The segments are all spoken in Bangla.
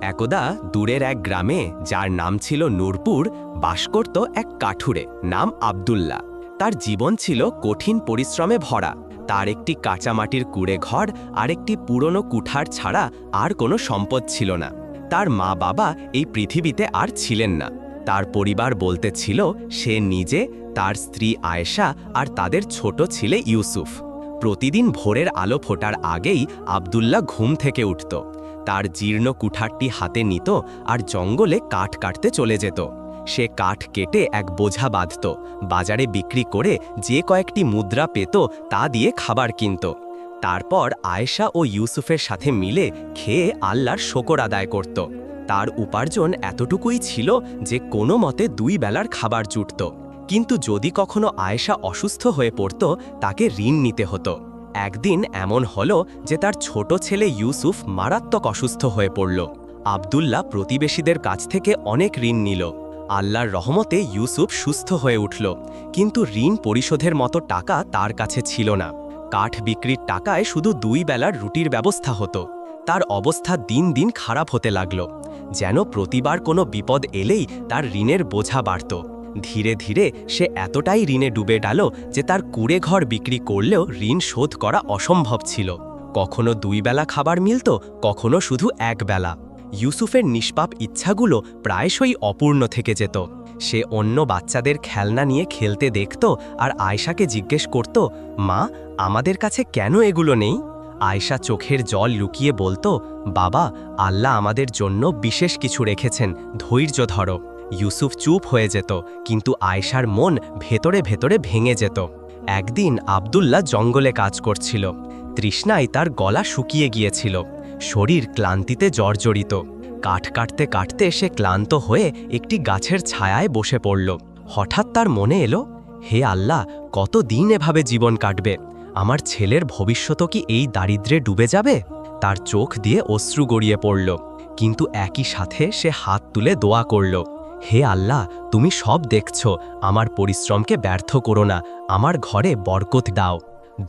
একদা দূরের এক গ্রামে, যার নাম ছিল নূরপুর, বাস করত এক কাঠুরে নাম আব্দুল্লাহ। তার জীবন ছিল কঠিন পরিশ্রমে ভরা। তার একটি কাঁচামাটির কুড়ে ঘর আর একটি পুরনো কুঠার ছাড়া আর কোনো সম্পদ ছিল না। তার মা বাবা এই পৃথিবীতে আর ছিলেন না। তার পরিবার বলতে ছিল সে নিজে, তার স্ত্রী আয়েশা আর তাদের ছোট ছেলে ইউসুফ। প্রতিদিন ভোরের আলো ফোটার আগেই আব্দুল্লাহ ঘুম থেকে উঠত। তার জীর্ণ কুঠারটি হাতে নিত আর জঙ্গলে কাঠ কাটতে চলে যেত। সে কাঠ কেটে এক বোঝা বাঁধত, বাজারে বিক্রি করে যে কয়েকটি মুদ্রা পেত তা দিয়ে খাবার কিনত। তারপর আয়েশা ও ইউসুফের সাথে মিলে খেয়ে আল্লাহর শকর আদায় করত। তার উপার্জন এতটুকুই ছিল যে কোনো মতে 2 বেলার খাবার জুটত। কিন্তু যদি কখনো আয়েশা অসুস্থ হয়ে পড়ত, তাকে ঋণ নিতে হতো। একদিন এমন হলো যে তার ছোট ছেলে ইউসুফ মারাত্মক অসুস্থ হয়ে পড়ল। আব্দুল্লাহ প্রতিবেশীদের কাছ থেকে অনেক ঋণ নিল। আল্লাহর রহমতে ইউসুফ সুস্থ হয়ে উঠল, কিন্তু ঋণ পরিশোধের মতো টাকা তার কাছে ছিল না। কাঠ বিক্রির টাকায় শুধু 2 বেলার রুটির ব্যবস্থা হতো। তার অবস্থা দিন দিন খারাপ হতে লাগল, যেন প্রতিবার কোনো বিপদ এলেই তার ঋণের বোঝা বাড়ত। ধীরে ধীরে সে এতটাই ঋণে ডুবে গেল যে তার কুড়ে ঘর বিক্রি করলেও ঋণ শোধ করা অসম্ভব ছিল। কখনো 2 বেলা খাবার মিলত, কখনো শুধু 1 বেলা। ইউসুফের নিষ্পাপ ইচ্ছাগুলো প্রায়শই অপূর্ণ থেকে যেত। সে অন্য বাচ্চাদের খেলনা নিয়ে খেলতে দেখত আর আয়েশাকে জিজ্ঞেস করত, মা, আমাদের কাছে কেন এগুলো নেই? আয়েশা চোখের জল লুকিয়ে বলতো, বাবা, আল্লাহ আমাদের জন্য বিশেষ কিছু রেখেছেন, ধৈর্য ধরো। ইউসুফ চুপ হয়ে যেত, কিন্তু আয়েশার মন ভেতরে ভেতরে ভেঙে যেত। একদিন আব্দুল্লাহ জঙ্গলে কাজ করছিল। তৃষ্ণায় তার গলা শুকিয়ে গিয়েছিল, শরীর ক্লান্তিতে জর্জরিত। কাঠ কাটতে কাটতে সে ক্লান্ত হয়ে একটি গাছের ছায়ায় বসে পড়ল। হঠাৎ তার মনে এলো, হে আল্লাহ, কত দিন এভাবে জীবন কাটবে? আমার ছেলের ভবিষ্যৎ কি এই দারিদ্র্যে ডুবে যাবে? তার চোখ দিয়ে অশ্রু গড়িয়ে পড়ল, কিন্তু একই সাথে সে হাত তুলে দোয়া করল, হে আল্লাহ, তুমি সব দেখছ, আমার পরিশ্রমকে ব্যর্থ করো না, আমার ঘরে বরকত দাও।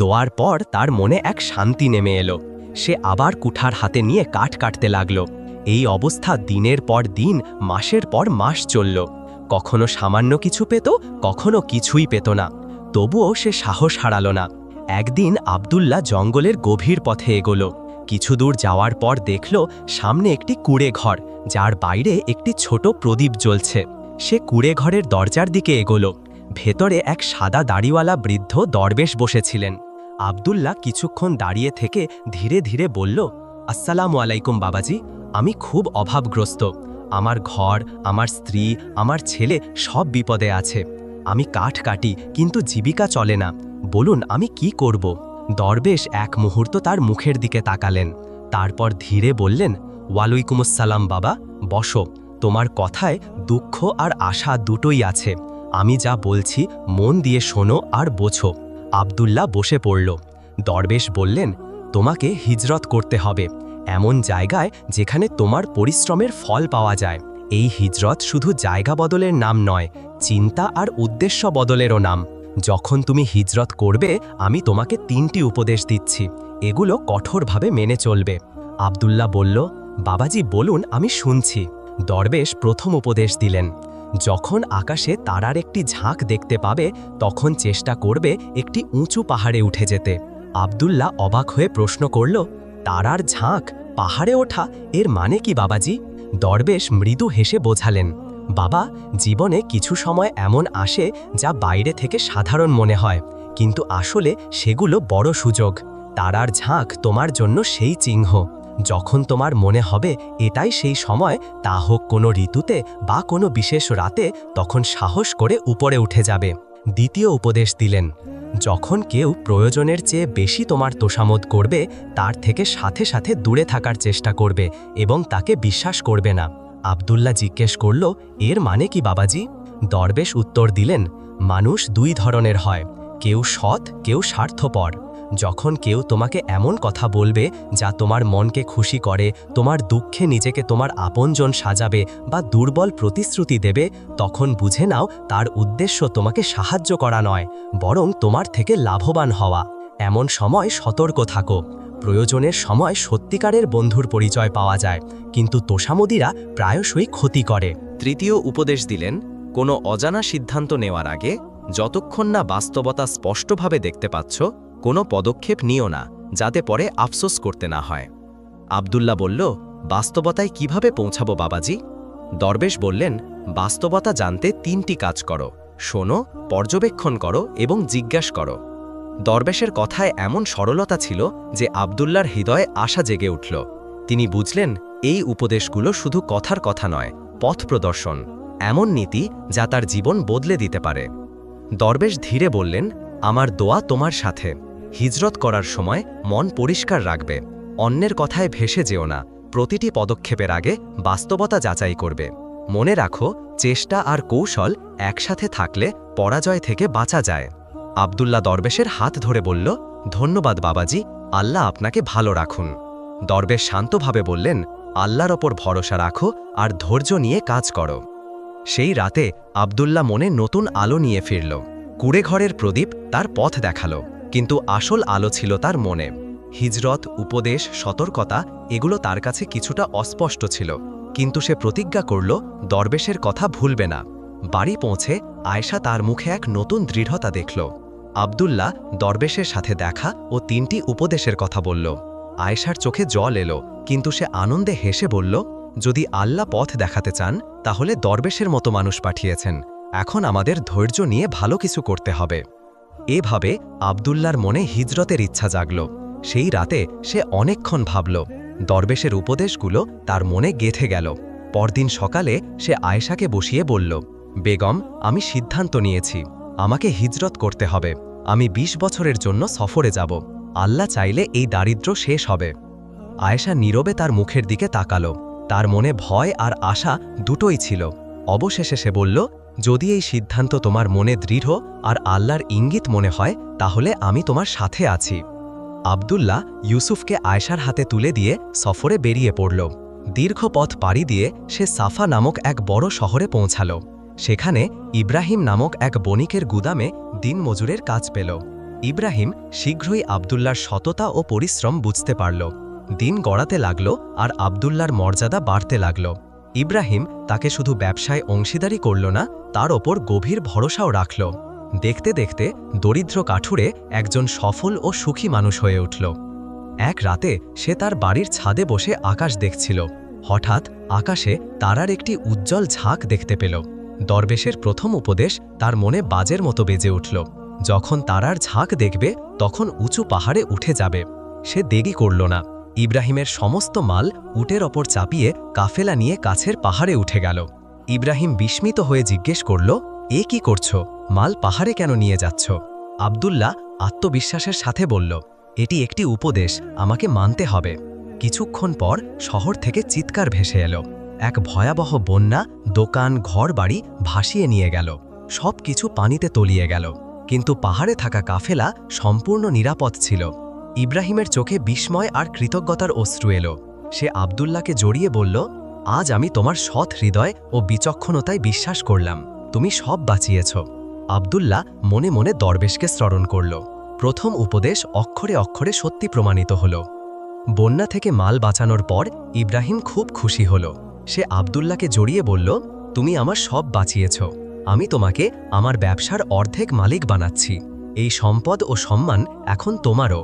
দোয়ার পর তার মনে এক শান্তি নেমে এলো। সে আবার কুঠার হাতে নিয়ে কাঠ কাটতে লাগল। এই অবস্থা দিনের পর দিন, মাসের পর মাস চলল। কখনো সামান্য কিছু পেত, কখনো কিছুই পেত না। তবুও সে সাহস হারাল না। একদিন আব্দুল্লাহ জঙ্গলের গভীর পথে এগোল। কিছু দূর যাওয়ার পর দেখল সামনে একটি কুড়ে ঘর, যার বাইরে একটি ছোট প্রদীপ জ্বলছে। সে কুড়ে ঘরের দরজার দিকে এগোল। ভেতরে এক সাদা দাড়িওয়ালা বৃদ্ধ দরবেশ বসেছিলেন। আব্দুল্লাহ কিছুক্ষণ দাঁড়িয়ে থেকে ধীরে ধীরে বলল, আসসালামু আলাইকুম বাবাজি, আমি খুব অভাবগ্রস্ত। আমার ঘর, আমার স্ত্রী, আমার ছেলে সব বিপদে আছে। আমি কাঠ কাটি, কিন্তু জীবিকা চলে না। বলুন আমি কি করব? দরবেশ এক মুহূর্ত তার মুখের দিকে তাকালেন, তারপর ধীরে বললেন, ওয়ালাইকুমুসসালাম বাবা, বসো। তোমার কথায় দুঃখ আর আশা দুটোই আছে। আমি যা বলছি মন দিয়ে শোনো আর বোঝো। আব্দুল্লাহ বসে পড়ল। দরবেশ বললেন, তোমাকে হিজরত করতে হবে, এমন জায়গায় যেখানে তোমার পরিশ্রমের ফল পাওয়া যায়। এই হিজরত শুধু জায়গা বদলের নাম নয়, চিন্তা আর উদ্দেশ্য বদলেরও নাম। যখন তুমি হিজরত করবে, আমি তোমাকে 3টি উপদেশ দিচ্ছি, এগুলো কঠোরভাবে মেনে চলবে। আব্দুল্লাহ বলল, বাবাজি বলুন, আমি শুনছি। দরবেশ প্রথম উপদেশ দিলেন, যখন আকাশে তারার একটি ঝাঁক দেখতে পাবে, তখন চেষ্টা করবে একটি উঁচু পাহাড়ে উঠে যেতে। আব্দুল্লাহ অবাক হয়ে প্রশ্ন করল, তারার ঝাঁক, পাহাড়ে ওঠা, এর মানে কি বাবাজি? দরবেশ মৃদু হেসে বোঝালেন, বাবা, জীবনে কিছু সময় এমন আসে যা বাইরে থেকে সাধারণ মনে হয়, কিন্তু আসলে সেগুলো বড় সুযোগ। তারার ঝাঁক তোমার জন্য সেই চিহ্ন। যখন তোমার মনে হবে এটাই সেই সময়, তা হোক কোনো ঋতুতে বা কোনো বিশেষ রাতে, তখন সাহস করে উপরে উঠে যাবে। দ্বিতীয় উপদেশ দিলেন, যখন কেউ প্রয়োজনের চেয়ে বেশি তোমার তোষামোদ করবে, তার থেকে সাথে সাথে দূরে থাকার চেষ্টা করবে এবং তাকে বিশ্বাস করবে না। আব্দুল্লাহ জিজ্ঞেস করল, এর মানে কি বাবাজি? দরবেশ উত্তর দিলেন, মানুষ 2 ধরনের হয়, কেউ সৎ, কেউ স্বার্থপর। যখন কেউ তোমাকে এমন কথা বলবে যা তোমার মনকে খুশি করে, তোমার দুঃখে নিজেকে তোমার আপনজন সাজাবে বা দুর্বল প্রতিশ্রুতি দেবে, তখন বুঝে নাও তার উদ্দেশ্য তোমাকে সাহায্য করা নয়, বরং তোমার থেকে লাভবান হওয়া। এমন সময় সতর্ক থাকো। প্রয়োজনের সময় সত্যিকারের বন্ধুর পরিচয় পাওয়া যায়, কিন্তু তোষামোদীরা প্রায়শই ক্ষতি করে। তৃতীয় উপদেশ দিলেন, কোনো অজানা সিদ্ধান্ত নেওয়ার আগে যতক্ষণ না বাস্তবতা স্পষ্টভাবে দেখতে পাচ্ছ, কোনো পদক্ষেপ নিও না, যাতে পরে আফসোস করতে না হয়। আব্দুল্লাহ বলল, বাস্তবতায় কিভাবে পৌঁছাবো বাবাজি? দরবেশ বললেন, বাস্তবতা জানতে 3টি কাজ করো: শোনো, পর্যবেক্ষণ করো এবং জিজ্ঞাসা করো। দরবেশের কথায় এমন সরলতা ছিল যে আব্দুল্লাহর হৃদয়ে আশা জেগে উঠল। তিনি বুঝলেন, এই উপদেশগুলো শুধু কথার কথা নয়, পথ প্রদর্শন, এমন নীতি যা তার জীবন বদলে দিতে পারে। দরবেশ ধীরে বললেন, আমার দোয়া তোমার সাথে। হিজরত করার সময় মন পরিষ্কার রাখবে, অন্যের কথায় ভেসে যেও না, প্রতিটি পদক্ষেপের আগে বাস্তবতা যাচাই করবে। মনে রাখো, চেষ্টা আর কৌশল একসাথে থাকলে পরাজয় থেকে বাঁচা যায়। আব্দুল্লাহ দরবেশের হাত ধরে বলল, ধন্যবাদ বাবাজি, আল্লাহ আপনাকে ভালো রাখুন। দরবেশ শান্তভাবে বললেন, আল্লাহর ওপর ভরসা রাখো আর ধৈর্য নিয়ে কাজ করো। সেই রাতে আব্দুল্লাহ মনে নতুন আলো নিয়ে ফিরল। কুড়েঘরের প্রদীপ তার পথ দেখালো, কিন্তু আসল আলো ছিল তার মনে। হিজরত, উপদেশ, সতর্কতা এগুলো তার কাছে কিছুটা অস্পষ্ট ছিল, কিন্তু সে প্রতিজ্ঞা করল দরবেশের কথা ভুলবে না। বাড়ি পৌঁছে আয়েশা তার মুখে এক নতুন দৃঢ়তা দেখল। আব্দুল্লাহ দরবেশের সাথে দেখা ও 3টি উপদেশের কথা বলল। আয়েশার চোখে জল এলো, কিন্তু সে আনন্দে হেসে বলল, যদি আল্লাহ পথ দেখাতে চান তাহলে দরবেশের মতো মানুষ পাঠিয়েছেন, এখন আমাদের ধৈর্য নিয়ে ভালো কিছু করতে হবে। এভাবে আব্দুল্লাহর মনে হিজরতের ইচ্ছা জাগল। সেই রাতে সে অনেকক্ষণ ভাবল। দরবেশের উপদেশগুলো তার মনে গেঁথে গেল। পরদিন সকালে সে আয়েশাকে বসিয়ে বলল, বেগম, আমি সিদ্ধান্ত নিয়েছি, আমাকে হিজরত করতে হবে। আমি 20 বছরের জন্য সফরে যাব। আল্লাহ চাইলে এই দারিদ্র্য শেষ হবে। আয়েশা নীরবে তার মুখের দিকে তাকালো। তার মনে ভয় আর আশা দুটোই ছিল। অবশেষে সে বলল, যদি এই সিদ্ধান্ত তোমার মনে দৃঢ় আর আল্লাহর ইঙ্গিত মনে হয়, তাহলে আমি তোমার সাথে আছি। আব্দুল্লাহ ইউসুফকে আয়েশার হাতে তুলে দিয়ে সফরে বেরিয়ে পড়ল। দীর্ঘ পথ পাড়ি দিয়ে সে সাফা নামক এক বড় শহরে পৌঁছাল। সেখানে ইব্রাহিম নামক এক বণিকের গুদামে দিনমজুরের কাজ পেল। ইব্রাহিম শীঘ্রই আব্দুল্লাহর সততা ও পরিশ্রম বুঝতে পারল। দিন গড়াতে লাগল আর আব্দুল্লাহর মর্যাদা বাড়তে লাগল। ইব্রাহিম তাকে শুধু ব্যবসায় অংশীদারি করল না, তার ওপর গভীর ভরসাও রাখল। দেখতে দেখতে দরিদ্র কাঠুরে একজন সফল ও সুখী মানুষ হয়ে উঠল। এক রাতে সে তার বাড়ির ছাদে বসে আকাশ দেখছিল। হঠাৎ আকাশে তারার একটি উজ্জ্বল ঝাঁক দেখতে পেল। দরবেশের প্রথম উপদেশ তার মনে বাজের মতো বেজে উঠল। যখন তারার ঝাঁক দেখবে তখন উঁচু পাহাড়ে উঠে যাবে। সে দেরি করল না। ইব্রাহিমের সমস্ত মাল উটের ওপর চাপিয়ে কাফেলা নিয়ে কাছের পাহাড়ে উঠে গেল। ইব্রাহিম বিস্মিত হয়ে জিজ্ঞেস করল, এ কি করছো? মাল পাহাড়ে কেন নিয়ে যাচ্ছ? আব্দুল্লাহ আত্মবিশ্বাসের সাথে বলল, এটি একটি উপদেশ, আমাকে মানতে হবে। কিছুক্ষণ পর শহর থেকে চিৎকার ভেসে এলো। এক ভয়াবহ বন্যা দোকান, ঘরবাড়ি ভাসিয়ে নিয়ে গেল। সব কিছু পানিতে তলিয়ে গেল, কিন্তু পাহাড়ে থাকা কাফেলা সম্পূর্ণ নিরাপদ ছিল। ইব্রাহিমের চোখে বিস্ময় আর কৃতজ্ঞতার অশ্রু এলো। সে আব্দুল্লাহকে জড়িয়ে বলল, আজ আমি তোমার সৎ হৃদয় ও বিচক্ষণতায় বিশ্বাস করলাম, তুমি সব বাঁচিয়েছ। আব্দুল্লাহ মনে মনে দরবেশকে স্মরণ করল। প্রথম উপদেশ অক্ষরে অক্ষরে সত্যি প্রমাণিত হল। বন্যা থেকে মাল বাঁচানোর পর ইব্রাহিম খুব খুশি হল। সে আব্দুল্লাহকে জড়িয়ে বলল, তুমি আমার সব বাঁচিয়েছ, আমি তোমাকে আমার ব্যবসার অর্ধেক মালিক বানাচ্ছি। এই সম্পদ ও সম্মান এখন তোমারও।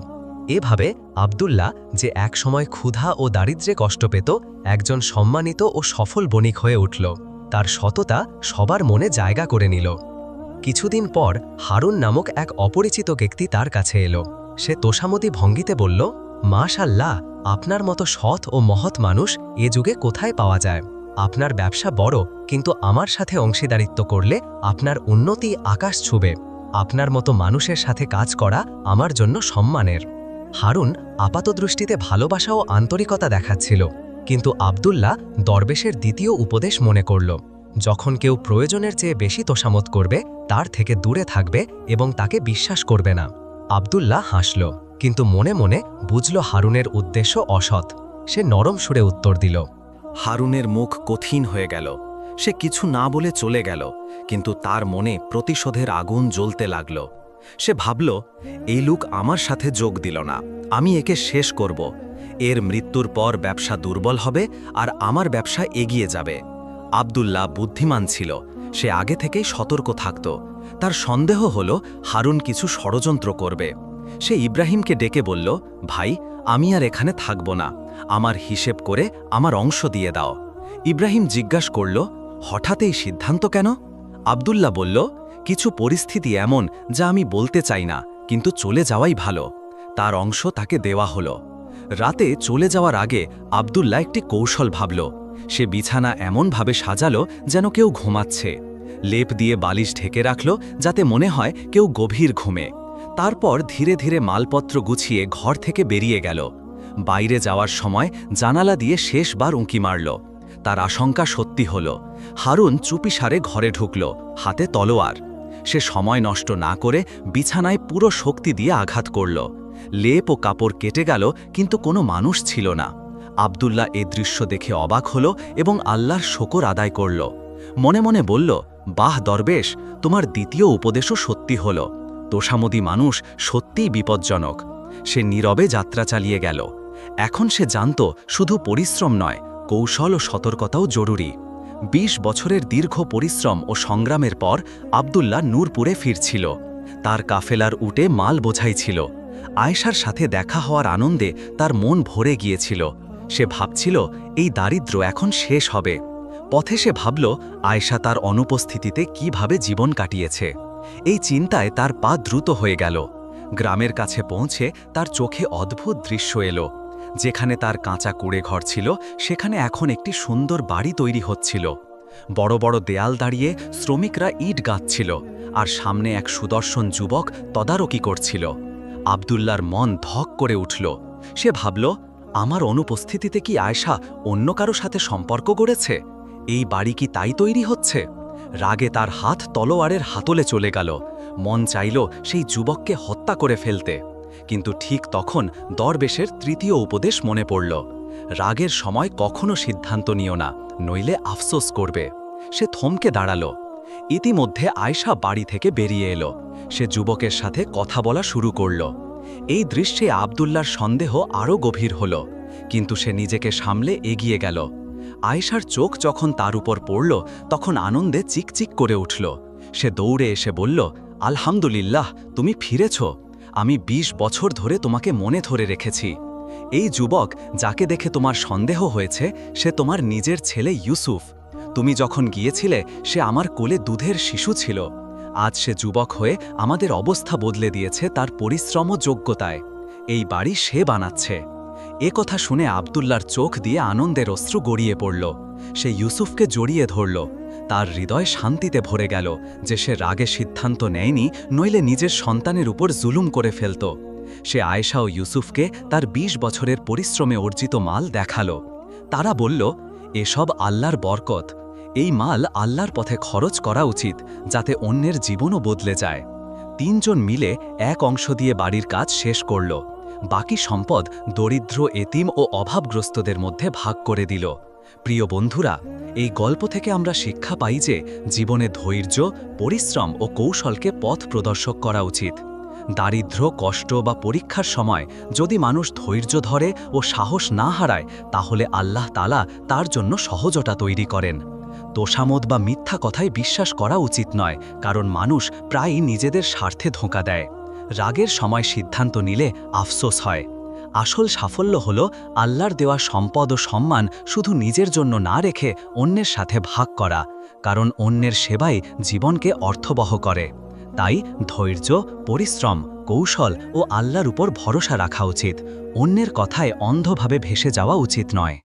এভাবে আব্দুল্লাহ, যে একসময় ক্ষুধা ও দারিদ্র্যে কষ্ট পেত, একজন সম্মানিত ও সফল বণিক হয়ে উঠল। তার সততা সবার মনে জায়গা করে নিল। কিছুদিন পর হারুন নামক এক অপরিচিত ব্যক্তি তার কাছে এলো। সে তোষামোদী ভঙ্গিতে বলল, মাশাআল্লাহ, আপনার মতো সৎ ও মহৎ মানুষ এ যুগে কোথায় পাওয়া যায়? আপনার ব্যবসা বড়, কিন্তু আমার সাথে অংশীদারিত্ব করলে আপনার উন্নতি আকাশ ছুবে। আপনার মতো মানুষের সাথে কাজ করা আমার জন্য সম্মানের। হারুন আপাতদৃষ্টিতে ভালোবাসা ও আন্তরিকতা দেখাচ্ছিল, কিন্তু আব্দুল্লাহ দরবেশের দ্বিতীয় উপদেশ মনে করল। যখন কেউ প্রয়োজনের চেয়ে বেশি তোষামত করবে, তার থেকে দূরে থাকবে এবং তাকে বিশ্বাস করবে না। আব্দুল্লাহ হাসল, কিন্তু মনে মনে বুঝল হারুনের উদ্দেশ্য অসৎ। সে নরম সুরে উত্তর দিল। হারুনের মুখ কঠিন হয়ে গেল। সে কিছু না বলে চলে গেল, কিন্তু তার মনে প্রতিশোধের আগুন জ্বলতে লাগল। সে ভাবল, এই লোক আমার সাথে যোগ দিল না, আমি একে শেষ করব। এর মৃত্যুর পর ব্যবসা দুর্বল হবে আর আমার ব্যবসা এগিয়ে যাবে। আব্দুল্লাহ বুদ্ধিমান ছিল, সে আগে থেকেই সতর্ক থাকত। তার সন্দেহ হল হারুন কিছু ষড়যন্ত্র করবে। সে ইব্রাহিমকে ডেকে বলল, ভাই, আমি আর এখানে থাকব না, আমার হিসেব করে আমার অংশ দিয়ে দাও। ইব্রাহিম জিজ্ঞাসা করল, হঠাৎ এই সিদ্ধান্ত কেন? আব্দুল্লাহ বলল, কিছু পরিস্থিতি এমন যা আমি বলতে চাই না, কিন্তু চলে যাওয়াই ভালো। তার অংশ তাকে দেওয়া হলো। রাতে চলে যাওয়ার আগে আব্দুল্লাহ একটি কৌশল ভাবল। সে বিছানা এমনভাবে সাজালো যেন কেউ ঘুমাচ্ছে। লেপ দিয়ে বালিশ ঢেকে রাখল যাতে মনে হয় কেউ গভীর ঘুমে। তারপর ধীরে ধীরে মালপত্র গুছিয়ে ঘর থেকে বেরিয়ে গেল। বাইরে যাওয়ার সময় জানালা দিয়ে শেষবার উঁকি মারল। তার আশঙ্কা সত্যি হল। হারুন চুপিসারে ঘরে ঢুকল, হাতে তলোয়ার। সে সময় নষ্ট না করে বিছানায় পুরো শক্তি দিয়ে আঘাত করল। লেপ ও কাপড় কেটে গেল, কিন্তু কোনো মানুষ ছিল না। আব্দুল্লাহ এ দৃশ্য দেখে অবাক হল এবং আল্লাহর শকর আদায় করল। মনে মনে বলল, বাহ দরবেশ, তোমার দ্বিতীয় উপদেশও সত্যি হল। তোষামোদী মানুষ সত্যিই বিপজ্জনক। সে নীরবে যাত্রা চালিয়ে গেল। এখন সে জানত শুধু পরিশ্রম নয়, কৌশল ও সতর্কতাও জরুরি। ২০ বছরের দীর্ঘ পরিশ্রম ও সংগ্রামের পর আব্দুল্লাহ নূরপুরে ফিরছিল। তার কাফেলার উটে মাল বোঝাই ছিল। আয়েশার সাথে দেখা হওয়ার আনন্দে তার মন ভরে গিয়েছিল। সে ভাবছিল, এই দারিদ্র্য এখন শেষ হবে। পথে সে ভাবল, আয়েশা তার অনুপস্থিতিতে কিভাবে জীবন কাটিয়েছে। এই চিন্তায় তার পা দ্রুত হয়ে গেল। গ্রামের কাছে পৌঁছে তার চোখে অদ্ভুত দৃশ্য এলো। যেখানে তার কাঁচা কুড়ে ঘর ছিল, সেখানে এখন একটি সুন্দর বাড়ি তৈরি হচ্ছিল। বড় বড় দেয়াল দাঁড়িয়ে শ্রমিকরা ইট গাঁথছিল, আর সামনে এক সুদর্শন যুবক তদারকি করছিল। আব্দুল্লাহর মন ধক করে উঠল। সে ভাবল, আমার অনুপস্থিতিতে কি আয়েশা অন্য কারো সাথে সম্পর্ক গড়েছে? এই বাড়ি কি তাই তৈরি হচ্ছে? রাগে তার হাত তলোয়ারের হাতলে চলে গেল। মন চাইল সেই যুবককে হত্যা করে ফেলতে। কিন্তু ঠিক তখন দরবেশের তৃতীয় উপদেশ মনে পড়ল। রাগের সময় কখনো সিদ্ধান্ত নিও না, নইলে আফসোস করবে। সে থমকে দাঁড়াল। ইতিমধ্যে আয়েশা বাড়ি থেকে বেরিয়ে এলো। সে যুবকের সাথে কথা বলা শুরু করল। এই দৃশ্যে আব্দুল্লাহর সন্দেহ আরও গভীর হল, কিন্তু সে নিজেকে সামলে এগিয়ে গেল। আয়েশার চোখ যখন তার উপর পড়ল, তখন আনন্দে চিকচিক করে উঠল। সে দৌড়ে এসে বলল, আলহামদুলিল্লাহ, তুমি ফিরেছ। আমি ২০ বছর ধরে তোমাকে মনে ধরে রেখেছি। এই যুবক যাকে দেখে তোমার সন্দেহ হয়েছে, সে তোমার নিজের ছেলে ইউসুফ। তুমি যখন গিয়েছিলে, সে আমার কোলে দুধের শিশু ছিল। আজ সে যুবক হয়ে আমাদের অবস্থা বদলে দিয়েছে তার পরিশ্রম ও যোগ্যতায়। এই বাড়ি সে বানাচ্ছে। এ কথা শুনে আব্দুল্লাহর চোখ দিয়ে আনন্দের অশ্রু গড়িয়ে পড়ল। সে ইউসুফকে জড়িয়ে ধরল। তার হৃদয় শান্তিতে ভরে গেল যে সে রাগে সিদ্ধান্ত নেয়নি, নইলে নিজের সন্তানের উপর জুলুম করে ফেলত। সে আয়েশা ও ইউসুফকে তার ২০ বছরের পরিশ্রমে অর্জিত মাল দেখালো। তারা বলল, এসব আল্লাহর বরকত। এই মাল আল্লাহর পথে খরচ করা উচিত, যাতে অন্যের জীবনও বদলে যায়। ৩ জন মিলে এক অংশ দিয়ে বাড়ির কাজ শেষ করল। বাকি সম্পদ দরিদ্র, এতিম ও অভাবগ্রস্তদের মধ্যে ভাগ করে দিল। প্রিয় বন্ধুরা, এই গল্প থেকে আমরা শিক্ষা পাই যে জীবনে ধৈর্য, পরিশ্রম ও কৌশলকে পথ প্রদর্শক করা উচিত। দারিদ্র্য, কষ্ট বা পরীক্ষার সময় যদি মানুষ ধৈর্য ধরে ও সাহস না হারায়, তাহলে আল্লাহ তাআলা তার জন্য সহজতা তৈরি করেন। তোষামোদ বা মিথ্যা কথায় বিশ্বাস করা উচিত নয়, কারণ মানুষ প্রায়ই নিজেদের স্বার্থে ধোঁকা দেয়। রাগের সময় সিদ্ধান্ত নিলে আফসোস হয়। আসল সাফল্য হল আল্লাহর দেওয়া সম্পদ ও সম্মান শুধু নিজের জন্য না রেখে অন্যের সাথে ভাগ করা, কারণ অন্যের সেবাই জীবনকে অর্থবহ করে। তাই ধৈর্য, পরিশ্রম, কৌশল ও আল্লাহর উপর ভরসা রাখা উচিত। অন্যের কথায় অন্ধভাবে ভেসে যাওয়া উচিত নয়।